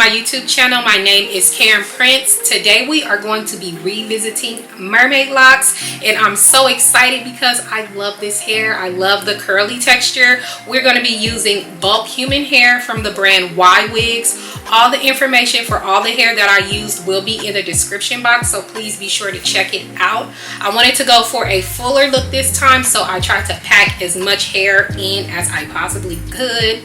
my YouTube channel. My name is Caryn Prince. Today we are going to be revisiting Mermaid Locs, and I'm so excited because I love this hair. I love the curly texture. We're going to be using bulk human hair from the brand Ywigs. All the information for all the hair that I used will be in the description box, so please be sure to check it out. I wanted to go for a fuller look this time, so I tried to pack as much hair in as I possibly could.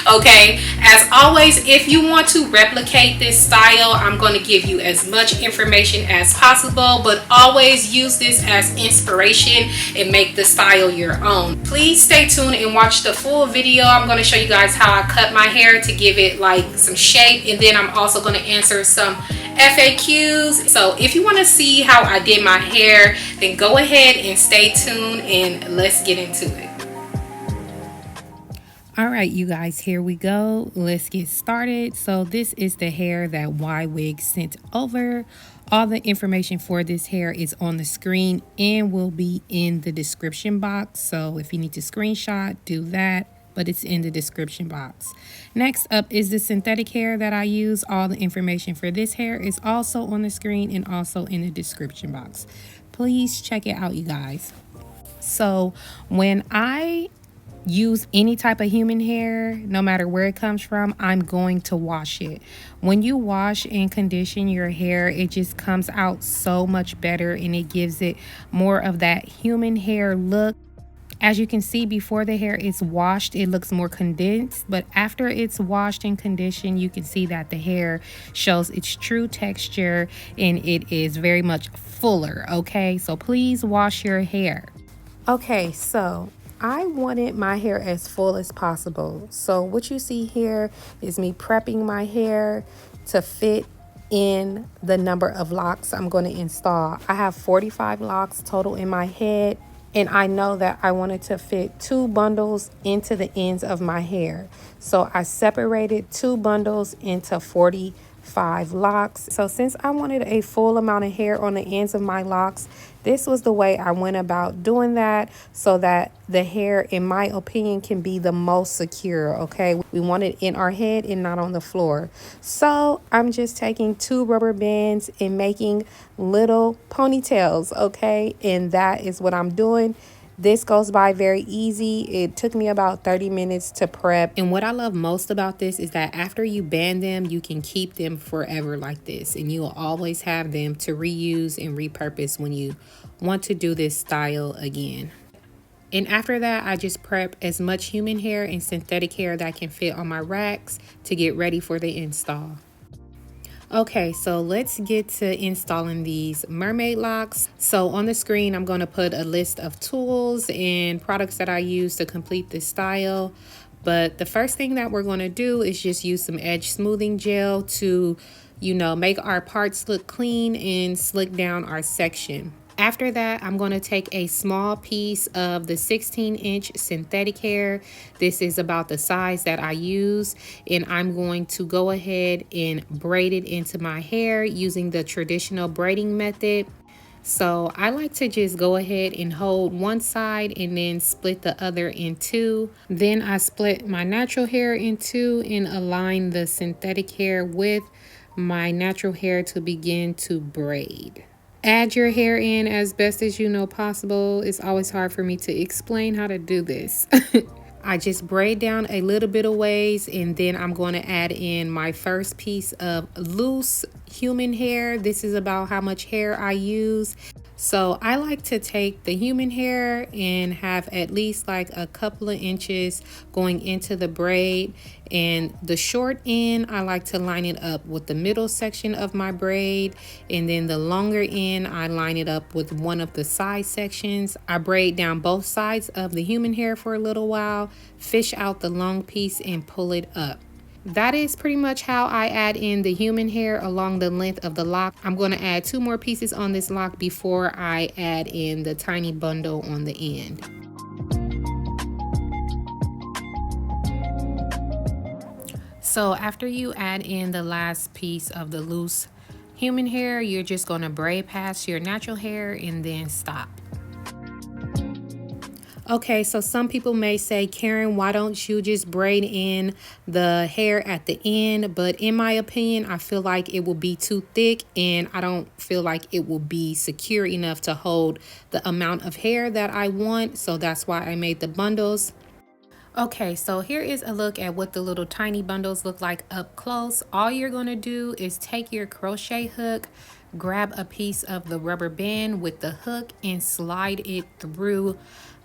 Okay, as always, if you want to replicate this style, I'm going to give you as much information as possible, but always use this as inspiration and make the style your own. Please stay tuned and watch the full video. I'm going to show you guys how I cut my hair to give it like some shape, and then I'm also going to answer some FAQs. So if you want to see how I did my hair, then go ahead and stay tuned and let's get into it. All right, you guys, here we go. Let's get started. So this is the hair that Ywigs sent over. All the information for this hair is on the screen and will be in the description box. So if you need to screenshot, do that, but it's in the description box. Next up is the synthetic hair that I use. All the information for this hair is also on the screen and also in the description box. Please check it out, you guys. So when I use any type of human hair, no matter where it comes from, I'm going to wash it. When you wash and condition your hair, it just comes out so much better and it gives it more of that human hair look. As you can see, before the hair is washed, it looks more condensed, but after it's washed and conditioned, you can see that the hair shows its true texture and it is very much fuller. Okay, so please wash your hair. Okay, so I wanted my hair as full as possible. So what you see here is me prepping my hair to fit in the number of locks I'm going to install. I have 45 locks total in my head, and I know that I wanted to fit 2 bundles into the ends of my hair. So I separated 2 bundles into 45 locks. So since I wanted a full amount of hair on the ends of my locks, this was the way I went about doing that so that the hair, in my opinion, can be the most secure. Okay, we want it in our head and not on the floor. So I'm just taking 2 rubber bands and making little ponytails. Okay, and that is what I'm doing. This goes by very easy. It took me about 30 minutes to prep. And what I love most about this is that after you band them, you can keep them forever like this. And you will always have them to reuse and repurpose when you want to do this style again. And after that, I just prep as much human hair and synthetic hair that can fit on my racks to get ready for the install. Okay, so let's get to installing these Mermaid Locs. So on the screen, I'm going to put a list of tools and products that I use to complete this style. But the first thing that we're going to do is just use some edge smoothing gel to, make our parts look clean and slick down our section. After that, I'm going to take a small piece of the 16-inch synthetic hair. This is about the size that I use, and I'm going to go ahead and braid it into my hair using the traditional braiding method. So I like to just go ahead and hold one side and then split the other in 2. Then I split my natural hair in 2 and align the synthetic hair with my natural hair to begin to braid. Add your hair in as best as you know possible. It's always hard for me to explain how to do this. I just braid down a little bit of ways, and then I'm going to add in my first piece of loose human hair. This is about how much hair I use. So I like to take the human hair and have at least like a couple of inches going into the braid, and the short end I like to line it up with the middle section of my braid, and then the longer end I line it up with one of the side sections. I braid down both sides of the human hair for a little while, fish out the long piece and pull it up. That is pretty much how I add in the human hair along the length of the lock. I'm going to add 2 more pieces on this lock before I add in the tiny bundle on the end. So after you add in the last piece of the loose human hair, you're just going to braid past your natural hair and then stop. Okay, so some people may say, Caryn, why don't you just braid in the hair at the end? But in my opinion, I feel like it will be too thick and I don't feel like it will be secure enough to hold the amount of hair that I want. So that's why I made the bundles. Okay, so here is a look at what the little tiny bundles look like up close. All you're going to do is take your crochet hook, grab a piece of the rubber band with the hook and slide it through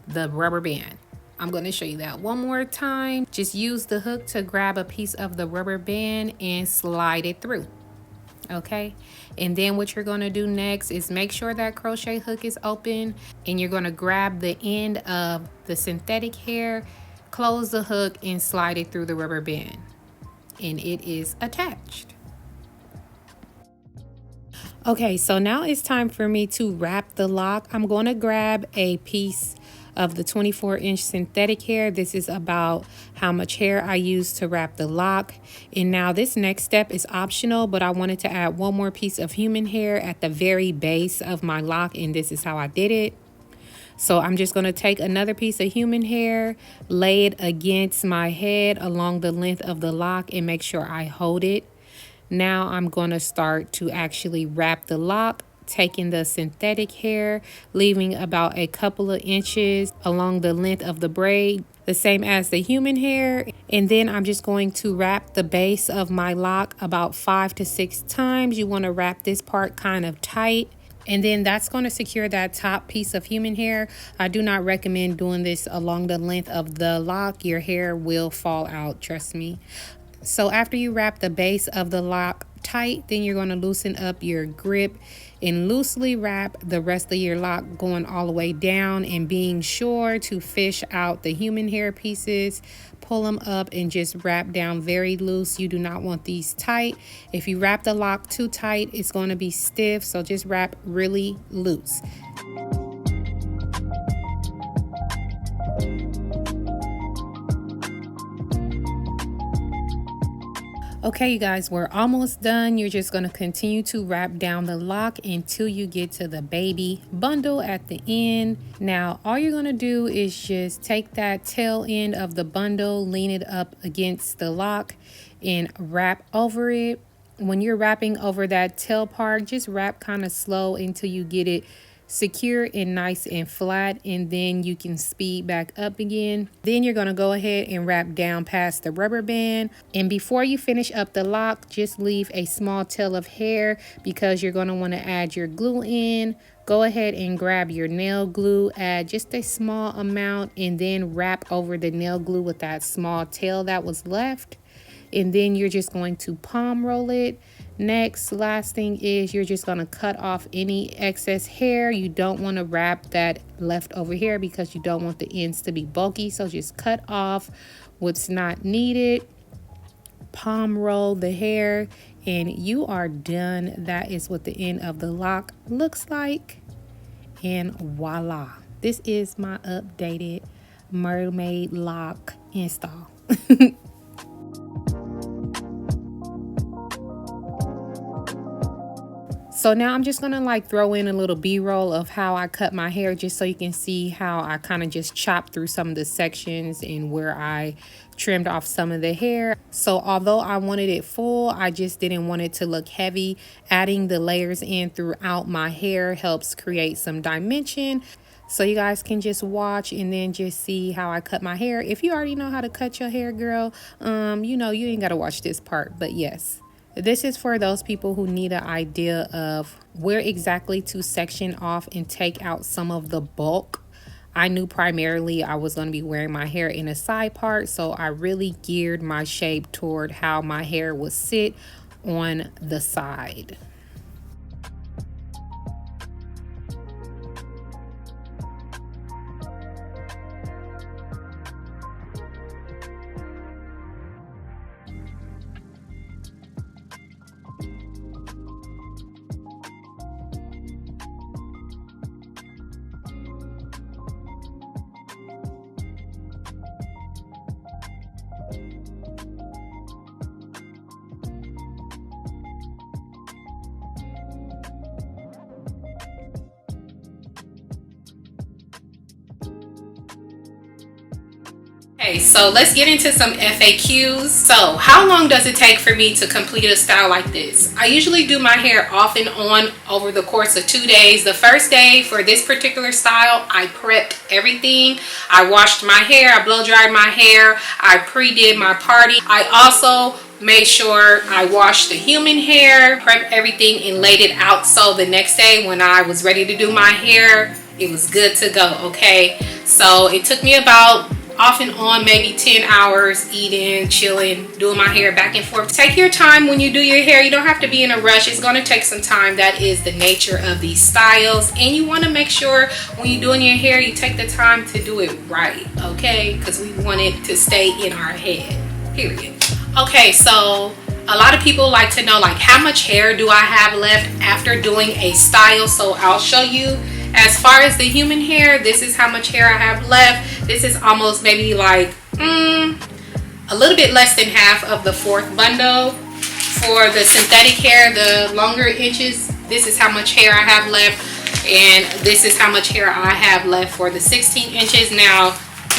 the rubber band. I'm going to show you that one more time. Just use the hook to grab a piece of the rubber band and slide it through. Okay, and then what you're going to do next is make sure that crochet hook is open and you're going to grab the end of the synthetic hair, close the hook and slide it through the rubber band, and it is attached. Okay, so now it's time for me to wrap the lock. I'm going to grab a piece of the 24-inch synthetic hair. This is about how much hair I use to wrap the lock. And now this next step is optional, but I wanted to add one more piece of human hair at the very base of my lock, and this is how I did it. So I'm just going to take another piece of human hair, lay it against my head along the length of the lock and make sure I hold it. Now I'm going to start to actually wrap the lock, taking the synthetic hair, leaving about a couple of inches along the length of the braid, the same as the human hair. And then I'm just going to wrap the base of my lock about 5 to 6 times. You want to wrap this part kind of tight. And then that's going to secure that top piece of human hair. I do not recommend doing this along the length of the lock. Your hair will fall out, trust me. So after you wrap the base of the lock tight, then you're going to loosen up your grip and loosely wrap the rest of your lock going all the way down, and being sure to fish out the human hair pieces, pull them up and just wrap down very loose. You do not want these tight. If you wrap the lock too tight, it's going to be stiff, so just wrap really loose. Okay, you guys, we're almost done. You're just going to continue to wrap down the lock until you get to the baby bundle at the end. Now, all you're going to do is just take that tail end of the bundle, lean it up against the lock, and wrap over it. When you're wrapping over that tail part, just wrap kind of slow until you get it secure and nice and flat, and then you can speed back up again. Then you're going to go ahead and wrap down past the rubber band, and before you finish up the lock, just leave a small tail of hair because you're going to want to add your glue in. Go ahead and grab your nail glue, add just a small amount, and then wrap over the nail glue with that small tail that was left. And then you're just going to palm roll it. Next, last thing is you're just going to cut off any excess hair. You don't want to wrap that leftover hair because you don't want the ends to be bulky. So just cut off what's not needed. Palm roll the hair and you are done. That is what the end of the lock looks like. And voila. This is my updated Mermaid Loc install. So now I'm just gonna like throw in a little b-roll of how I cut my hair, just so you can see how I kind of just chopped through some of the sections and where I trimmed off some of the hair. So although I wanted it full, I just didn't want it to look heavy. Adding the layers in throughout my hair helps create some dimension. So you guys can just watch and then just see how I cut my hair. If you already know how to cut your hair, girl, you know, you ain't gotta watch this part, but yes. This is for those people who need an idea of where exactly to section off and take out some of the bulk. I knew primarily I was going to be wearing my hair in a side part, so I really geared my shape toward how my hair would sit on the side. Okay, so let's get into some FAQs. So how long does it take for me to complete a style like this? I usually do my hair off and on over the course of 2 days. The first day for this particular style, I prepped everything. I washed my hair, I blow dried my hair, I pre-did my party. I also made sure I washed the human hair, prepped everything and laid it out, so the next day when I was ready to do my hair, it was good to go. Okay, so it took me about off and on maybe 10 hours, eating, chilling, doing my hair back and forth. Take your time when you do your hair. You don't have to be in a rush. It's going to take some time. That is the nature of these styles, and you want to make sure when you're doing your hair you take the time to do it right, okay, because we want it to stay in our head, period. Okay, so a lot of people like to know, like, how much hair do I have left after doing a style? So I'll show you. As far as the human hair, this is how much hair I have left. This is almost maybe like a little bit less than half of the 4th bundle. For the synthetic hair, the longer inches, this is how much hair I have left, and this is how much hair I have left for the 16 inches. Now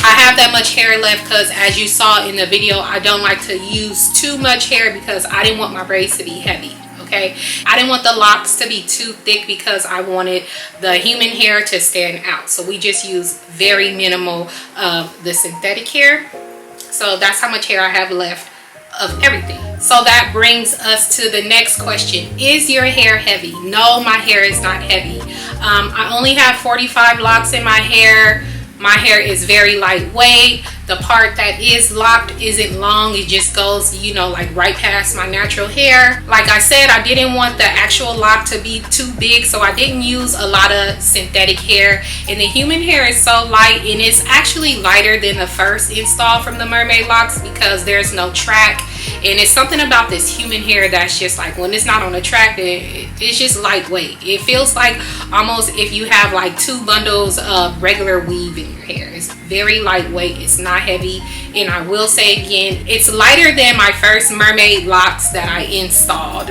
I have that much hair left because, as you saw in the video, I don't like to use too much hair because I didn't want my braids to be heavy. Okay, I didn't want the locks to be too thick because I wanted the human hair to stand out. So we just use very minimal of the synthetic hair. So that's how much hair I have left of everything. So that brings us to the next question. Is your hair heavy? No, my hair is not heavy. I only have 45 locks in my hair. My hair is very lightweight. The part that is locked isn't long. It just goes, you know, like right past my natural hair. Like I said, I didn't want the actual lock to be too big, so I didn't use a lot of synthetic hair. And the human hair is so light, and it's actually lighter than the first install from the Mermaid Locs because there's no track. And it's something about this human hair that's just like, when it's not on the track, it's just lightweight. It feels like almost if you have like 2 bundles of regular weave in your hair. It's very lightweight. It's not heavy. And I will say again, it's lighter than my first Mermaid Locs that I installed.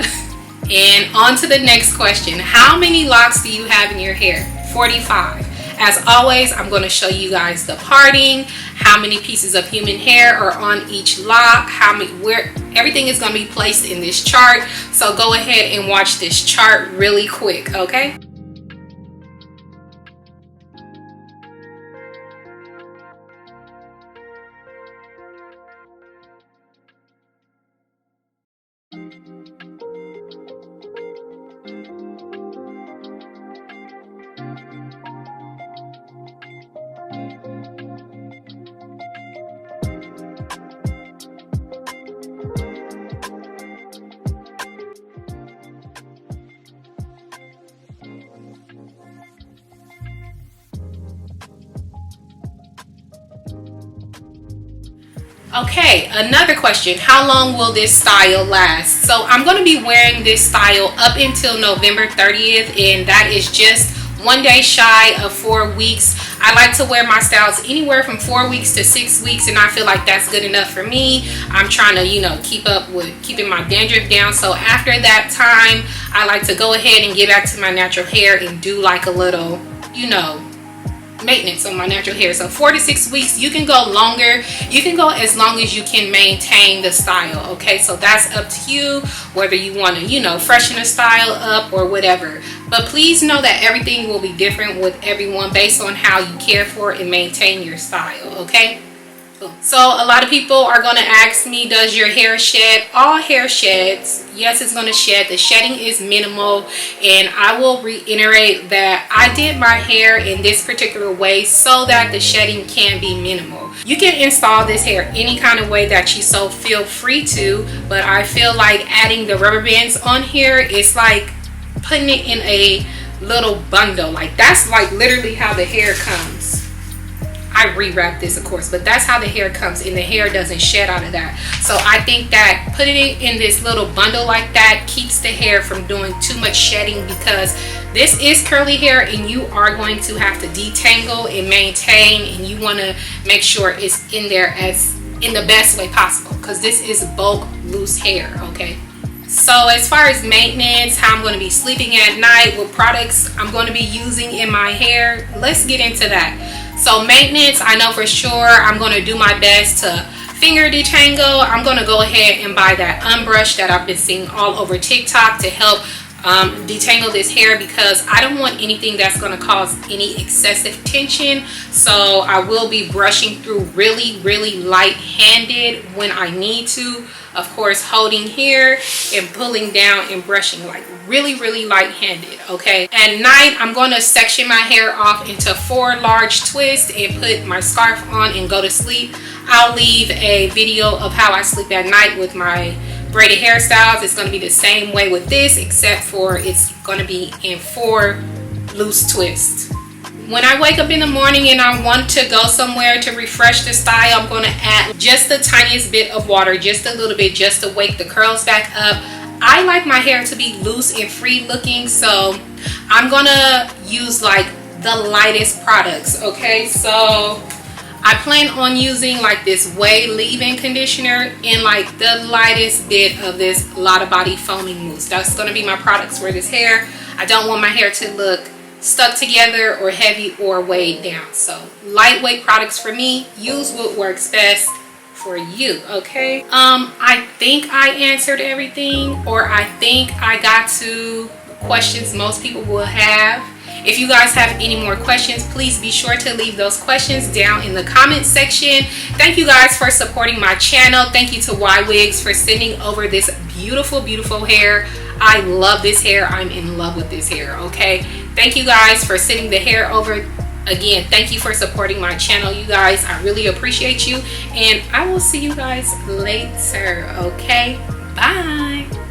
And on to the next question. How many locks do you have in your hair? 45. As always, I'm going to show you guys the parting, how many pieces of human hair are on each lock, where everything is going to be placed in this chart. So go ahead and watch this chart really quick, okay? Okay, another question. How long will this style last? So I'm going to be wearing this style up until November 30th, and that is just 1 day shy of 4 weeks. I like to wear my styles anywhere from 4 weeks to 6 weeks, and I feel like that's good enough for me. I'm trying to, you know, keep up with keeping my dandruff down. So after that time, I like to go ahead and get back to my natural hair and do like a little, you know, maintenance on my natural hair. So 4 to 6 weeks. You can go longer. You can go as long as you can maintain the style. Okay, so that's up to you whether you want to, you know, freshen the style up or whatever. But please know that everything will be different with everyone based on how you care for and maintain your style. Okay, so a lot of people are going to ask me, does your hair shed? All hair sheds. Yes, it's going to shed. The shedding is minimal, and I will reiterate that I did my hair in this particular way so that the shedding can be minimal. You can install this hair any kind of way that you so feel free to, but I feel like adding the rubber bands on here is like putting it in a little bundle. Like, that's like literally how the hair comes. I rewrap this, of course, but that's how the hair comes, and the hair doesn't shed out of that. So I think that putting it in this little bundle like that keeps the hair from doing too much shedding, because this is curly hair and you are going to have to detangle and maintain, and you want to make sure it's in there as in the best way possible, because this is bulk loose hair. Okay, So as far as maintenance, how I'm going to be sleeping at night, what products I'm going to be using in my hair, let's get into that. So maintenance, I know for sure I'm going to do my best to finger detangle. I'm going to go ahead and buy that unbrush that I've been seeing all over TikTok to help detangle this hair, because I don't want anything that's going to cause any excessive tension. So I will be brushing through really light-handed when I need to. Of course, holding here and pulling down and brushing like really light-handed. Okay, at night I'm going to section my hair off into 4 large twists and put my scarf on and go to sleep. I'll leave a video of how I sleep at night with my braided hairstyles. It's going to be the same way with this, except for it's going to be in 4 loose twists. When I wake up in the morning and I want to go somewhere to refresh the style, I'm going to add just the tiniest bit of water, just a little bit, just to wake the curls back up. I like my hair to be loose and free looking, so I'm going to use like the lightest products. Okay, so I plan on using like this Quai leave-in conditioner and like the lightest bit of this Lotta body foaming mousse. That's going to be my products for this hair. I don't want my hair to look stuck together or heavy or weighed down. So lightweight products for me. Use what works best for you. Okay, I think I answered everything, or I think I got to questions most people will have. If you guys have any more questions, please be sure to leave those questions down in the comment section. Thank you guys for supporting my channel. Thank you to Ywigs for sending over this beautiful hair. I love this hair. I'm in love with this hair. Okay, thank you guys for sending the hair over. Again, thank you for supporting my channel, you guys. I really appreciate you, and I will see you guys later. Okay, bye.